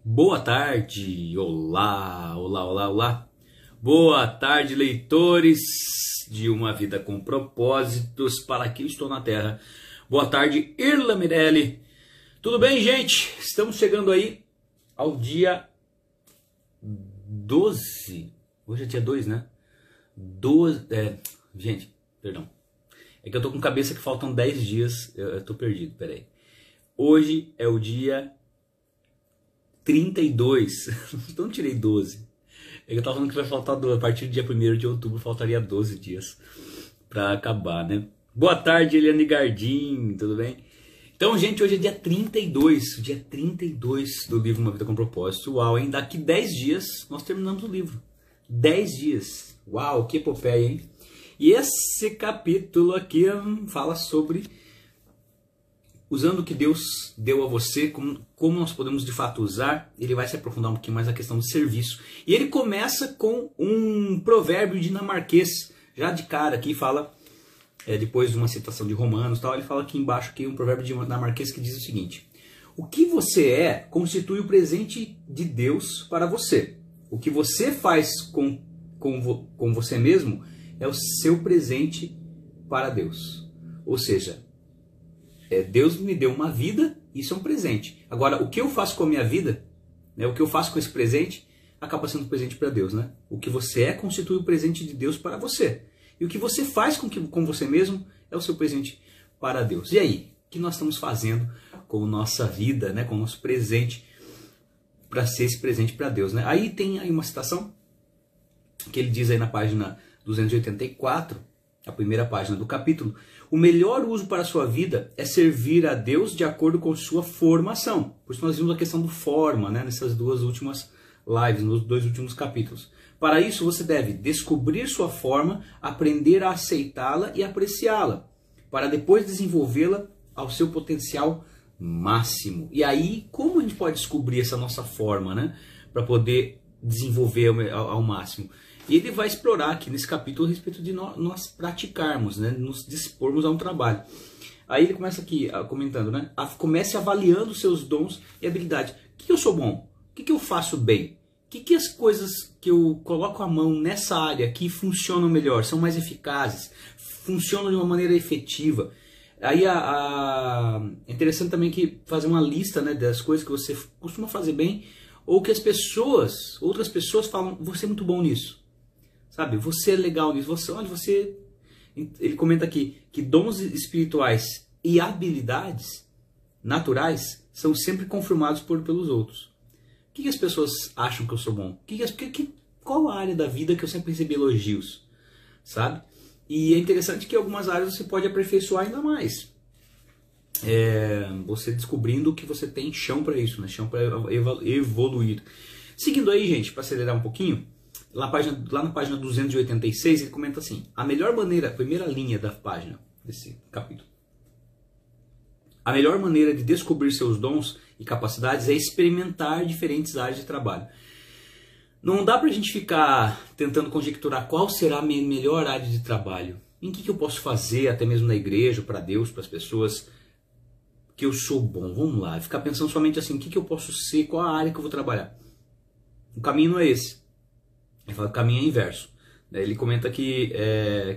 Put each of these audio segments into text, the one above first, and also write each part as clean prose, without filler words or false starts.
Boa tarde, olá, olá, olá, olá. Boa tarde, leitores de Uma Vida com Propósitos, para que estou na Terra. Boa tarde, Irla Mirelli. Tudo bem, gente? Estamos chegando aí ao dia 12. Hoje é dia 2, né? 12, gente, perdão. É que eu tô com cabeça que faltam 10 dias, eu tô perdido, peraí. Hoje é o dia 32, então tirei 12. Eu tava falando que vai faltar, a partir do dia 1º de outubro, faltaria 12 dias pra acabar, né? Boa tarde, Eliane Gardim, tudo bem? Então, gente, hoje é dia 32, dia 32 do livro Uma Vida com Propósito. Uau, hein? Daqui 10 dias nós terminamos o livro. 10 dias. Uau, que epopeia, hein? E esse capítulo aqui fala sobre usando o que Deus deu a você, como nós podemos de fato usar. Ele vai se aprofundar um pouquinho mais na questão do serviço. E ele começa com um provérbio dinamarquês. Já de cara aqui fala, depois de uma citação de Romanos, tal, ele fala aqui embaixo aqui um provérbio dinamarquês que diz o seguinte: o que você é constitui o presente de Deus para você. O que você faz com você mesmo é o seu presente para Deus. Ou seja, Deus me deu uma vida, isso é um presente. Agora, o que eu faço com a minha vida, né, o que eu faço com esse presente, acaba sendo um presente para Deus, né? O que você é constitui o presente de Deus para você. E o que você faz com você mesmo é o seu presente para Deus. E aí, o que nós estamos fazendo com a nossa vida, né, com o nosso presente, para ser esse presente para Deus, né? Aí tem aí uma citação que ele diz aí na página 284, a primeira página do capítulo: o melhor uso para a sua vida é servir a Deus de acordo com sua formação. Por isso nós vimos a questão do forma, né, nessas duas últimas lives, nos dois últimos capítulos. Para isso você deve descobrir sua forma, aprender a aceitá-la e apreciá-la, para depois desenvolvê-la ao seu potencial máximo. E aí, como a gente pode descobrir essa nossa forma, né, para poder desenvolver ao máximo? E ele vai explorar aqui nesse capítulo a respeito de nós praticarmos, né, nos dispormos a um trabalho. Aí ele começa aqui comentando, né? Comece avaliando seus dons e habilidades. O que eu sou bom? O que eu faço bem? O que as coisas que eu coloco a mão nessa área aqui funcionam melhor, são mais eficazes, funcionam de uma maneira efetiva? Aí é interessante também que fazer uma lista, né, das coisas que você costuma fazer bem, ou que outras pessoas falam: você é muito bom nisso. Sabe, você é legal nisso, Ele comenta aqui que dons espirituais e habilidades naturais são sempre confirmados pelos outros. O que as pessoas acham que eu sou bom? Qual a área da vida que eu sempre recebi elogios? Sabe? E é interessante que em algumas áreas você pode aperfeiçoar ainda mais. Você descobrindo que você tem chão para isso, né? Chão para evoluir. Seguindo aí, gente, para acelerar um pouquinho, lá na página 286, ele comenta assim: a melhor maneira, primeira linha da página desse capítulo: a melhor maneira de descobrir seus dons e capacidades é experimentar diferentes áreas de trabalho. Não dá pra gente ficar tentando conjecturar qual será a minha melhor área de trabalho, em que eu posso fazer, até mesmo na igreja, para Deus, para as pessoas, que eu sou bom. Vamos lá, ficar pensando somente assim: o que eu posso ser, qual a área que eu vou trabalhar. O caminho não é esse. Ele fala que o caminho é inverso. Ele comenta que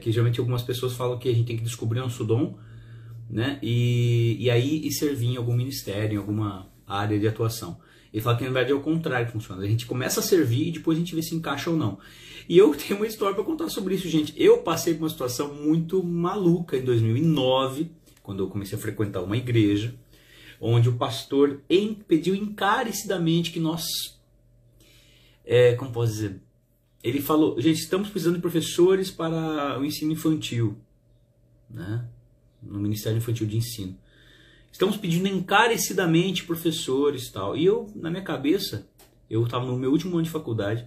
geralmente algumas pessoas falam que a gente tem que descobrir nosso dom, né, e aí servir em algum ministério, em alguma área de atuação. Ele fala que na verdade é o contrário que funciona. A gente começa a servir e depois a gente vê se encaixa ou não. E eu tenho uma história para contar sobre isso, gente. Eu passei por uma situação muito maluca em 2009, quando eu comecei a frequentar uma igreja, onde o pastor pediu encarecidamente que nós... como posso dizer? Ele falou: gente, estamos precisando de professores para o ensino infantil, né? No Ministério Infantil de Ensino. Estamos pedindo encarecidamente professores e tal. E eu, na minha cabeça, eu estava no meu último ano de faculdade,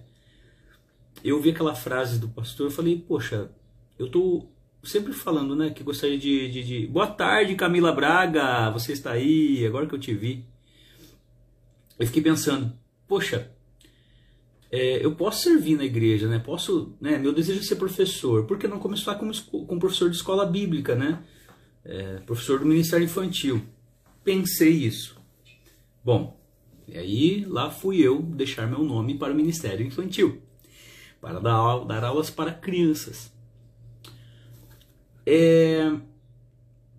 eu vi aquela frase do pastor, eu falei: poxa, eu estou sempre falando, né, que gostaria de... Boa tarde, Camila Braga, você está aí, agora que eu te vi. Eu fiquei pensando: poxa, eu posso servir na igreja, né? Meu desejo é ser professor. Por que não começar como professor de escola bíblica, né? Professor do Ministério Infantil. Pensei isso. Bom, E aí lá fui eu deixar meu nome para o Ministério Infantil, para dar aulas para crianças.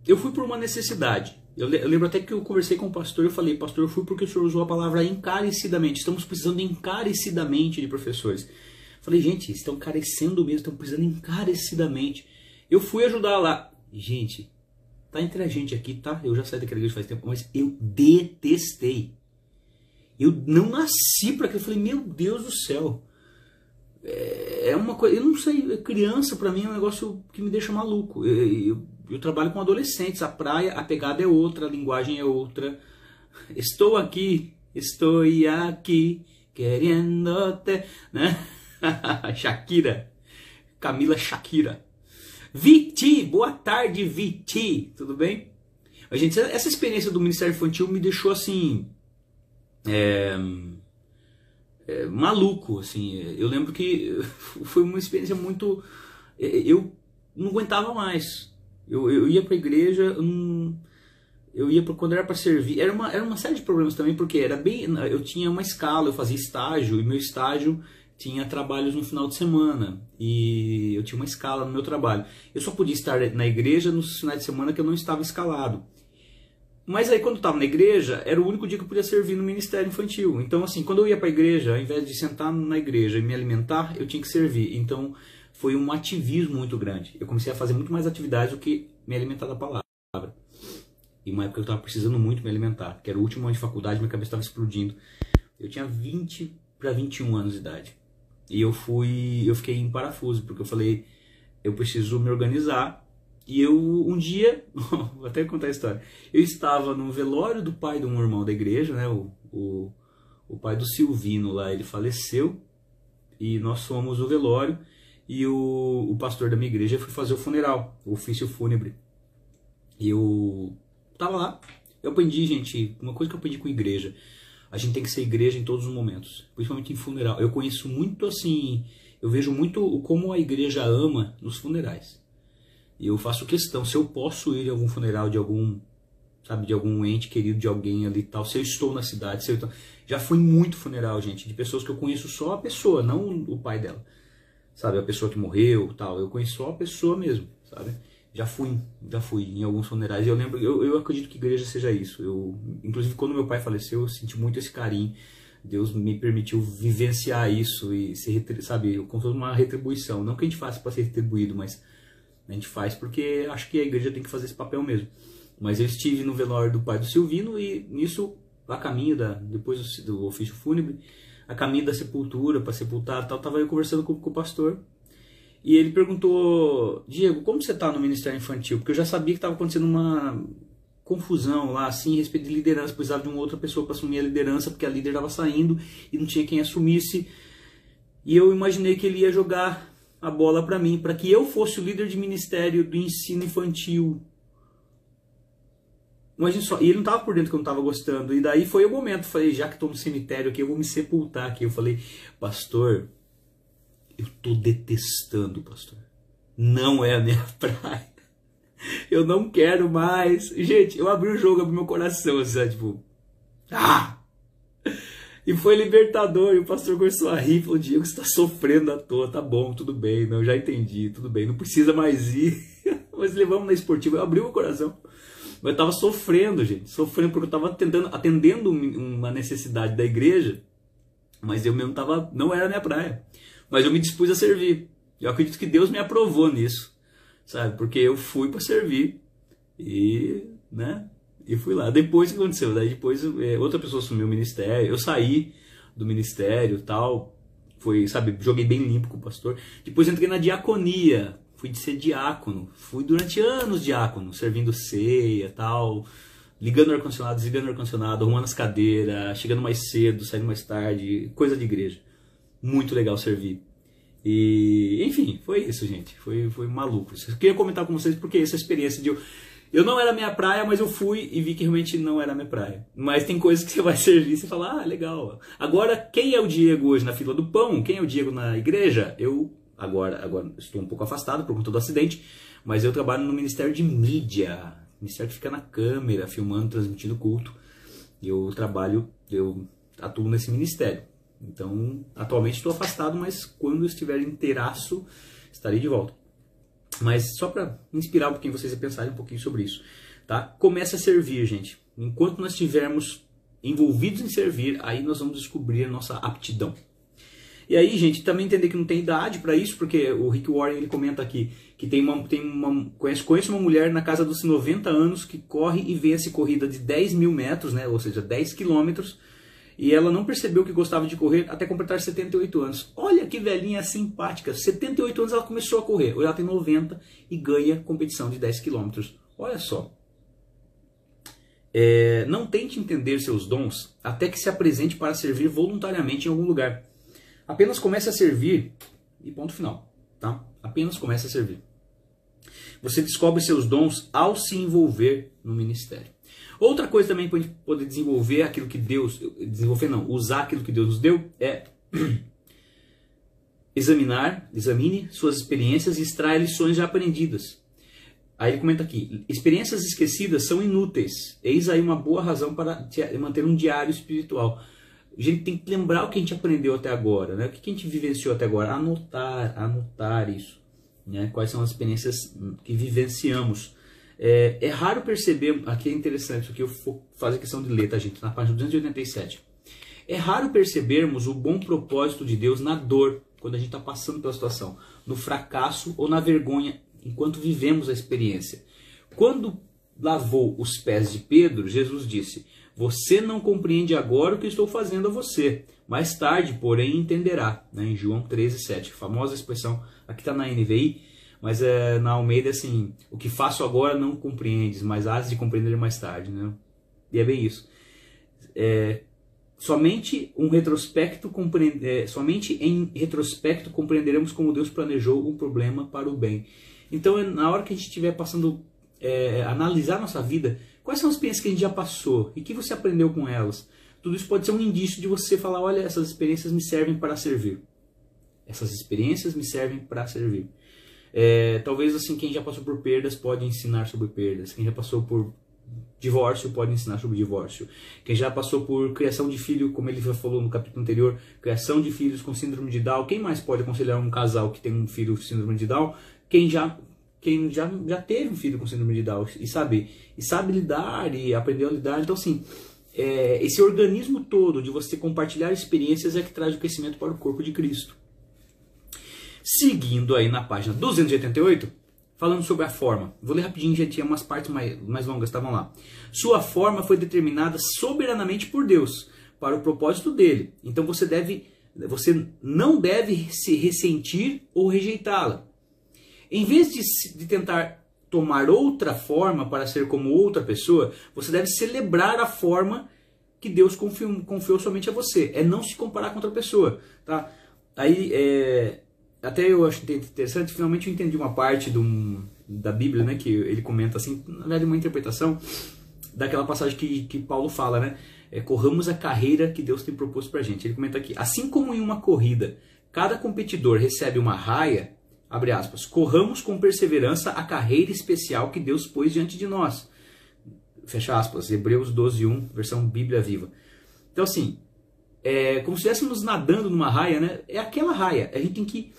Eu fui por uma necessidade. Eu lembro até que eu conversei com o pastor e eu falei, pastor, eu fui porque o senhor usou a palavra encarecidamente. Estamos precisando encarecidamente de professores. Eu falei, gente, estão carecendo mesmo, estão precisando encarecidamente. Eu fui ajudar lá. Gente, tá entre a gente aqui, tá? Eu já saí daquela igreja faz tempo, mas eu detestei. Eu não nasci para aquilo. Eu falei, meu Deus do céu. É uma coisa, eu não sei, criança para mim é um negócio que me deixa maluco. Eu trabalho com adolescentes, a pegada é outra, a linguagem é outra. Estou aqui, querendo-te, né? Shakira, Camila Shakira. Viti, boa tarde, Viti, tudo bem? A gente, essa experiência do Ministério Infantil me deixou assim, maluco, assim. Eu lembro que foi uma experiência muito, eu não aguentava mais. Eu ia para a igreja, eu ia quando era para servir, era uma série de problemas também, porque eu tinha uma escala, eu fazia estágio, e meu estágio tinha trabalhos no final de semana, e eu tinha uma escala no meu trabalho. Eu só podia estar na igreja nos finais de semana que eu não estava escalado. Mas aí quando eu estava na igreja, era o único dia que eu podia servir no Ministério Infantil. Então assim, quando eu ia para a igreja, ao invés de sentar na igreja e me alimentar, eu tinha que servir. Então foi um ativismo muito grande. Eu comecei a fazer muito mais atividades do que me alimentar da palavra. E uma época eu estava precisando muito me alimentar, que era o último ano de faculdade, minha cabeça estava explodindo. Eu tinha 20 para 21 anos de idade. E eu fiquei em parafuso, porque eu falei, eu preciso me organizar. E um dia, vou até contar a história, eu estava no velório do pai de um irmão da igreja, né, o pai do Silvino lá, ele faleceu, e nós fomos o velório, e o pastor da minha igreja foi fazer o funeral, o ofício fúnebre. E eu tava lá, eu aprendi, gente, uma coisa que eu aprendi com igreja, a gente tem que ser igreja em todos os momentos, principalmente em funeral. Eu conheço muito assim, eu vejo muito como a igreja ama nos funerais. E eu faço questão, se eu posso ir a algum funeral de algum, sabe, de algum ente querido de alguém ali e tal, se eu estou na cidade, já fui muito funeral, gente, de pessoas que eu conheço só a pessoa, não o pai dela, sabe, a pessoa que morreu, tal, eu conheço só a pessoa mesmo, sabe? Já fui em alguns funerais e eu lembro, eu acredito que igreja seja isso. Inclusive quando meu pai faleceu, eu senti muito esse carinho. Deus me permitiu vivenciar isso e sabe, como se fosse uma retribuição, não que a gente faça para ser retribuído, mas a gente faz porque acho que a igreja tem que fazer esse papel mesmo. Mas eu estive no velório do pai do Silvino e nisso, a caminho depois do ofício fúnebre, a caminho da sepultura, para sepultar tal, estava eu conversando com o pastor. E ele perguntou, Diego, como você está no Ministério Infantil? Porque eu já sabia que estava acontecendo uma confusão lá, assim, a respeito de liderança. Precisava de uma outra pessoa para assumir a liderança, porque a líder estava saindo e não tinha quem assumisse. E eu imaginei que ele ia jogar a bola para mim, para que eu fosse o líder de ministério do ensino infantil. Imagina só, e ele não estava por dentro que eu não estava gostando. E daí foi o momento, falei, já que estou no cemitério aqui, eu vou me sepultar aqui. Eu falei, pastor, eu tô detestando, pastor. Não é a minha praia. Eu não quero mais. Gente, eu abri o jogo, abri meu coração, assim, tipo... Ah! E foi libertador, e o pastor começou a rir, falou, Diego, você tá sofrendo à toa, tá bom, tudo bem, não, já entendi, tudo bem, não precisa mais ir. Mas levamos na esportiva, eu abri o coração. Mas eu tava sofrendo, gente, sofrendo porque eu tava atendendo uma necessidade da igreja, mas eu mesmo não era a minha praia. Mas eu me dispus a servir. Eu acredito que Deus me aprovou nisso, sabe? Porque eu fui para servir e, né? E fui lá. Depois o que aconteceu? Daí depois outra pessoa assumiu o ministério. Eu saí do ministério, tal. Foi, sabe? Joguei bem limpo com o pastor. Depois entrei na diaconia. Fui de ser diácono. Fui durante anos diácono, servindo ceia, tal. Ligando o ar-condicionado, desligando o ar-condicionado, arrumando as cadeiras, chegando mais cedo, saindo mais tarde, coisa de igreja. Muito legal servir. E, enfim, foi isso, gente. Foi maluco. Eu queria comentar com vocês porque essa experiência de eu não era minha praia, mas eu fui e vi que realmente não era minha praia. Mas tem coisas que você vai servir e você fala, ah, legal. Agora, quem é o Diego hoje na fila do pão? Quem é o Diego na igreja? Eu agora estou um pouco afastado por conta do acidente, mas eu trabalho no Ministério de Mídia. O Ministério que fica na câmera, filmando, transmitindo culto. Eu trabalho, eu atuo nesse ministério. Então, atualmente estou afastado, mas quando estiver inteiraço, estarei de volta. Mas só para inspirar um pouquinho vocês a pensarem um pouquinho sobre isso, tá? Comece a servir, gente. Enquanto nós estivermos envolvidos em servir, aí nós vamos descobrir a nossa aptidão. E aí, gente, também entender que não tem idade para isso, porque o Rick Warren ele comenta aqui que conhece uma mulher na casa dos 90 anos que corre e vence corrida de 10 mil metros, né? Ou seja, 10 quilômetros, e ela não percebeu que gostava de correr até completar 78 anos. Olha que velhinha simpática, 78 anos ela começou a correr, hoje ela tem 90 e ganha competição de 10 quilômetros. Olha só. Não tente entender seus dons até que se apresente para servir voluntariamente em algum lugar. Apenas comece a servir e ponto final, tá? Apenas comece a servir. Você descobre seus dons ao se envolver no ministério. Outra coisa também para poder desenvolver aquilo que Deus... usar aquilo que Deus nos deu é examine suas experiências e extraia lições já aprendidas. Aí ele comenta aqui, experiências esquecidas são inúteis. Eis aí uma boa razão para manter um diário espiritual. A gente tem que lembrar o que a gente aprendeu até agora, né? O que a gente vivenciou até agora. Anotar isso. Né? Quais são as experiências que vivenciamos. É raro perceber, aqui é interessante, porque eu vou fazer questão de ler, tá, gente? Na página 287. É raro percebermos o bom propósito de Deus na dor, quando a gente está passando pela situação, no fracasso ou na vergonha, enquanto vivemos a experiência. Quando lavou os pés de Pedro, Jesus disse, você não compreende agora o que estou fazendo a você. Mais tarde, porém, entenderá. Né? Em João 13:7. Famosa expressão. Aqui está na NVI, mas na Almeida assim, o que faço agora não compreendes, mas hás de compreender mais tarde. Né? E é bem isso. Somente em retrospecto compreenderemos como Deus planejou um problema para o bem. Então, na hora que a gente estiver passando, analisar nossa vida, quais são as experiências que a gente já passou e que você aprendeu com elas? Tudo isso pode ser um indício de você falar, olha, essas experiências me servem para servir. Essas experiências me servem para servir. Talvez assim, quem já passou por perdas pode ensinar sobre perdas. Quem já passou por divórcio pode ensinar sobre divórcio. Quem já passou por criação de filho, como ele já falou no capítulo anterior, criação de filhos com síndrome de Down. Quem mais pode aconselhar um casal que tem um filho com síndrome de Down? Quem já teve um filho com síndrome de Down e sabe lidar e aprendeu a lidar. Então, assim, esse organismo todo de você compartilhar experiências é que traz o crescimento para o corpo de Cristo. Seguindo aí na página 288, falando sobre a forma. Vou ler rapidinho, já tinha umas partes mais longas, estavam lá. Sua forma foi determinada soberanamente por Deus, para o propósito dele. Então você não deve se ressentir ou rejeitá-la. Em vez de tentar tomar outra forma para ser como outra pessoa, você deve celebrar a forma que Deus confiou somente a você. É não se comparar com outra pessoa. Tá? Aí, até eu acho interessante, finalmente eu entendi uma parte da Bíblia, né, que ele comenta assim, na verdade uma interpretação daquela passagem que Paulo fala, né? Corramos a carreira que Deus tem proposto pra gente. Ele comenta aqui, assim como em uma corrida, cada competidor recebe uma raia, abre aspas, corramos com perseverança a carreira especial que Deus pôs diante de nós. Fecha aspas, Hebreus 12:1, versão Bíblia Viva. Então assim, como se estivéssemos nadando numa raia, né? É aquela raia, a gente tem que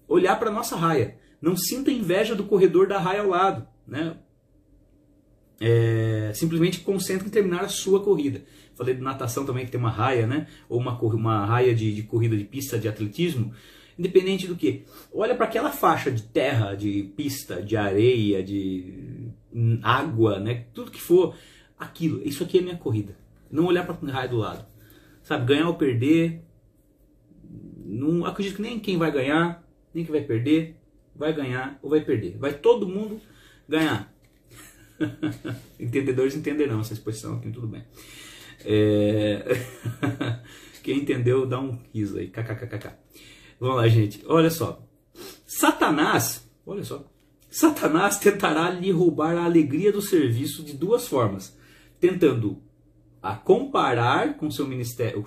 olhar para a nossa raia. Não sinta inveja do corredor da raia ao lado, né? Simplesmente concentre em terminar a sua corrida. Falei de natação também, que tem uma raia, né? Ou uma raia de corrida de pista de atletismo. Independente do que, olha para aquela faixa de terra, de pista, de areia, de água, né? Tudo que for, aquilo, isso aqui é minha corrida. Não olhar para a raia do lado. Sabe, ganhar ou perder, não acredito que nem quem vai ganhar, nem quem vai perder, vai ganhar ou vai perder. Vai todo mundo ganhar. Entendedores entenderão essa expressão aqui, tudo bem. Quem entendeu, dá um riso aí, kkkk. Vamos lá, gente, olha só. Satanás tentará lhe roubar a alegria do serviço de duas formas. Tentando a comparar com o seu ministério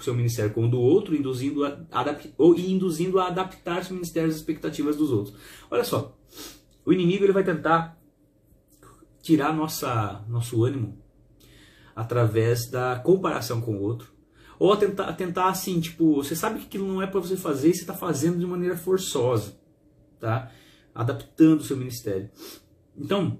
com o do outro, induzindo a adaptar seu ministério às expectativas dos outros. Olha só, o inimigo ele vai tentar tirar nosso ânimo através da comparação com o outro, Ou a tentar assim, tipo, você sabe que aquilo não é para você fazer e você está fazendo de maneira forçosa, tá? Adaptando o seu ministério. Então,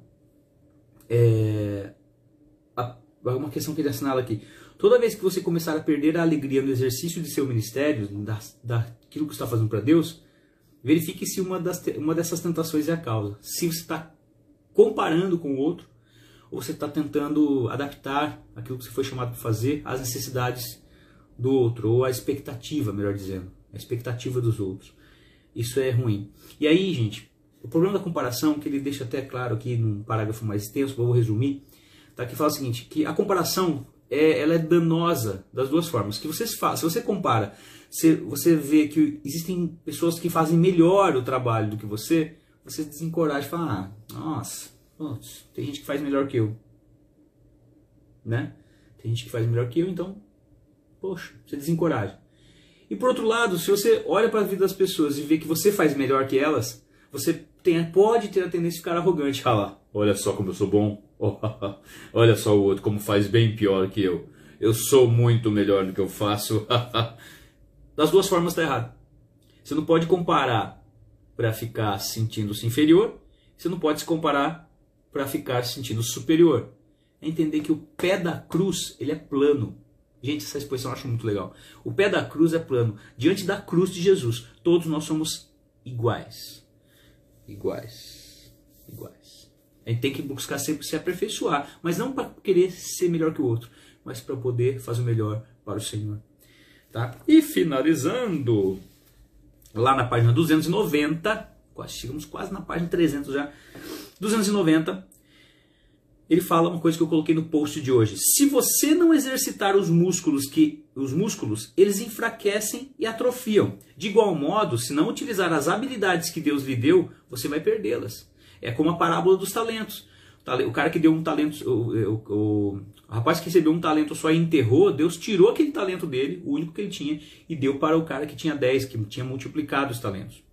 uma questão que ele assinala aqui. Toda vez que você começar a perder a alegria no exercício de seu ministério, daquilo que você está fazendo para Deus, verifique se uma dessas tentações é a causa. Se você está comparando com o outro, ou você está tentando adaptar aquilo que você foi chamado para fazer às necessidades do outro, ou à expectativa, melhor dizendo, a expectativa dos outros. Isso é ruim. E aí, gente, o problema da comparação, que ele deixa até claro aqui num parágrafo mais extenso, eu vou resumir, tá? Que fala o seguinte, que a comparação ela é danosa das duas formas. Que se você compara, você vê que existem pessoas que fazem melhor o trabalho do que você desencoraja e fala, nossa, tem gente que faz melhor que eu. Né? Tem gente que faz melhor que eu, então, poxa, você desencoraja. E por outro lado, se você olha para a vida das pessoas e vê que você faz melhor que elas, você pode ter a tendência de ficar arrogante. Ah lá, olha só como eu sou bom. Olha só o outro como faz bem pior que eu. Eu sou muito melhor do que eu faço. Das duas formas está errado. Você não pode comparar para ficar sentindo-se inferior. Você não pode se comparar para ficar se sentindo superior. É entender que o pé da cruz ele é plano. Gente, essa exposição eu acho muito legal. O pé da cruz é plano. Diante da cruz de Jesus, todos nós somos iguais. Iguais. A gente tem que buscar sempre se aperfeiçoar, mas não para querer ser melhor que o outro, mas para poder fazer o melhor para o Senhor. Tá? E finalizando, lá na página 290, chegamos quase na página 300 já, 290, ele fala uma coisa que eu coloquei no post de hoje. Se você não exercitar os músculos, eles enfraquecem e atrofiam. De igual modo, se não utilizar as habilidades que Deus lhe deu, você vai perdê-las. É como a parábola dos talentos. O cara que deu um talento, o rapaz que recebeu um talento só e enterrou, Deus tirou aquele talento dele, o único que ele tinha, e deu para o cara que tinha 10, que tinha multiplicado os talentos.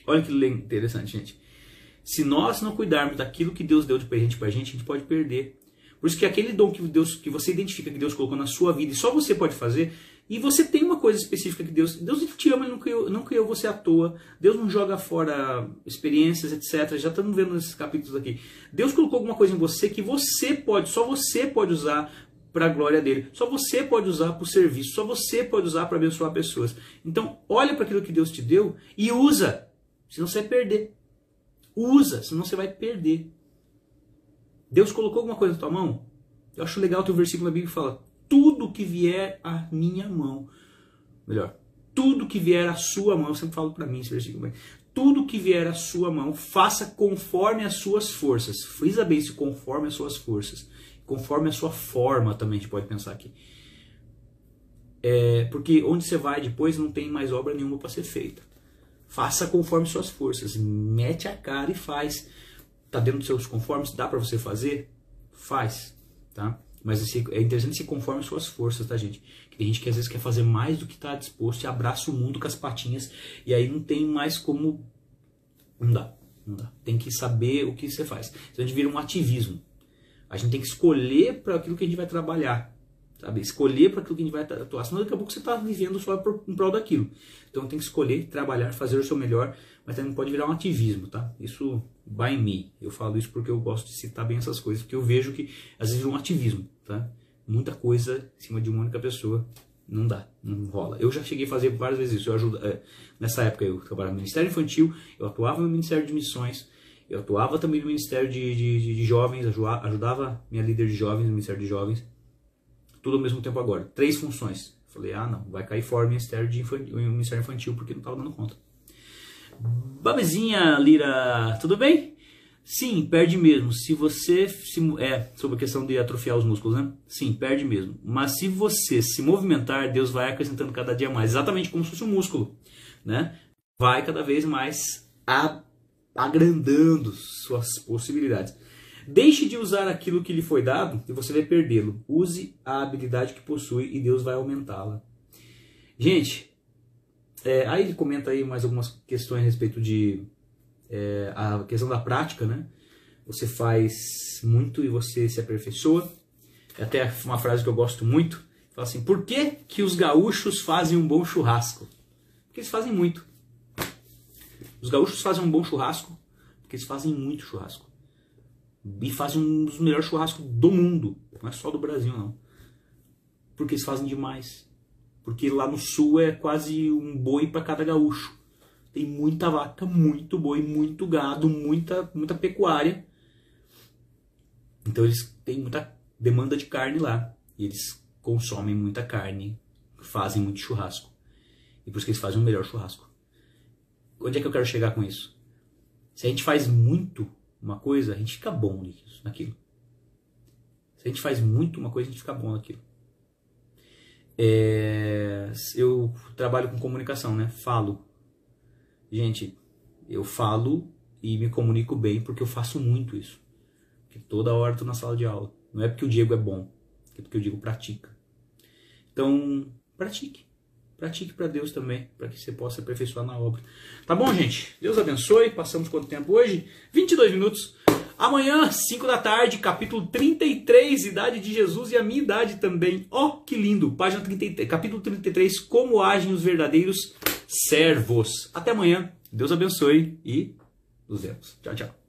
Olha que interessante, gente. Se nós não cuidarmos daquilo que Deus deu de presente pra gente, a gente pode perder. Por isso que aquele dom que você identifica que Deus colocou na sua vida e só você pode fazer, e você tem uma coisa específica que Deus te ama, Ele não criou você à toa. Deus não joga fora experiências, etc. Já estamos vendo nesses capítulos aqui. Deus colocou alguma coisa em você que só você pode usar para a glória dele. Só você pode usar para o serviço. Só você pode usar para abençoar pessoas. Então, olha para aquilo que Deus te deu e usa. Senão você vai perder. Usa, senão você vai perder. Deus colocou alguma coisa na tua mão? Eu acho legal ter um versículo na Bíblia que fala: tudo que vier à minha mão. Melhor, tudo que vier à sua mão. Eu sempre falo para mim esse versículo. Mas tudo que vier à sua mão, faça conforme as suas forças. Frisa bem se conforme as suas forças. Conforme a sua forma também, a gente pode pensar aqui. Porque onde você vai depois não tem mais obra nenhuma para ser feita. Faça conforme suas forças. Mete a cara e faz. Está dentro dos seus conformes? Dá para você fazer? Faz. Tá? Mas é interessante se conforme suas forças, tá, gente? Que tem gente que às vezes quer fazer mais do que está disposto e abraça o mundo com as patinhas. E aí não tem mais como... Não dá. Tem que saber o que você faz. Então a gente vira um ativismo. A gente tem que escolher para aquilo que a gente vai trabalhar. Sabe? Escolher para aquilo que a gente vai atuar. Senão daqui a pouco você está vivendo só em prol daquilo. Então tem que escolher, trabalhar, fazer o seu melhor. Mas também pode virar um ativismo, tá? Isso by me. Eu falo isso porque eu gosto de citar bem essas coisas. Porque eu vejo que às vezes vira um ativismo, tá? Muita coisa em cima de uma única pessoa. Não dá, não rola. Eu já cheguei a fazer várias vezes isso. Nessa época eu trabalhava no Ministério Infantil, eu atuava no Ministério de Missões, eu atuava também no Ministério de Jovens, ajudava minha líder de jovens no Ministério de Jovens. Tudo ao mesmo tempo agora. 3 funções. Falei, não, vai cair fora o Ministério Infantil porque não estava dando conta. Babezinha, Lira, tudo bem? Sim, perde mesmo. Se você... sobre a questão de atrofiar os músculos, né? Sim, perde mesmo. Mas se você se movimentar, Deus vai acrescentando cada dia mais. Exatamente como se fosse um músculo, né? Vai cada vez mais agrandando suas possibilidades. Deixe de usar aquilo que lhe foi dado e você vai perdê-lo. Use a habilidade que possui e Deus vai aumentá-la. Gente, aí ele comenta aí mais algumas questões a respeito de a questão da prática, né? Você faz muito e você se aperfeiçoa. É até uma frase que eu gosto muito. Fala assim, por que que os gaúchos fazem um bom churrasco? Porque eles fazem muito. Os gaúchos fazem um bom churrasco porque eles fazem muito churrasco. E fazem um dos melhores churrascos do mundo. Não é só do Brasil, não. Porque eles fazem demais. Porque lá no sul é quase um boi para cada gaúcho. Tem muita vaca, muito boi, muito gado, muita pecuária. Então eles têm muita demanda de carne lá. E eles consomem muita carne, fazem muito churrasco. E por isso que eles fazem o melhor churrasco. Onde é que eu quero chegar com isso? Se a gente faz muito uma coisa, a gente fica bom naquilo. Se a gente faz muito uma coisa, a gente fica bom naquilo. Eu trabalho com comunicação, né? Falo. Gente, eu falo e me comunico bem porque eu faço muito isso. Porque toda hora eu tô na sala de aula. Não é porque o Diego é bom, é porque o Diego pratica. Então, pratique. Pratique para Deus também, para que você possa aperfeiçoar na obra. Tá bom, gente? Deus abençoe. Passamos quanto tempo hoje? 22 minutos. Amanhã, 5 da tarde, capítulo 33, Idade de Jesus e a minha idade também. Ó, que lindo! Página 33, capítulo 33, Como agem os verdadeiros servos. Até amanhã. Deus abençoe e nos vemos. Tchau, tchau.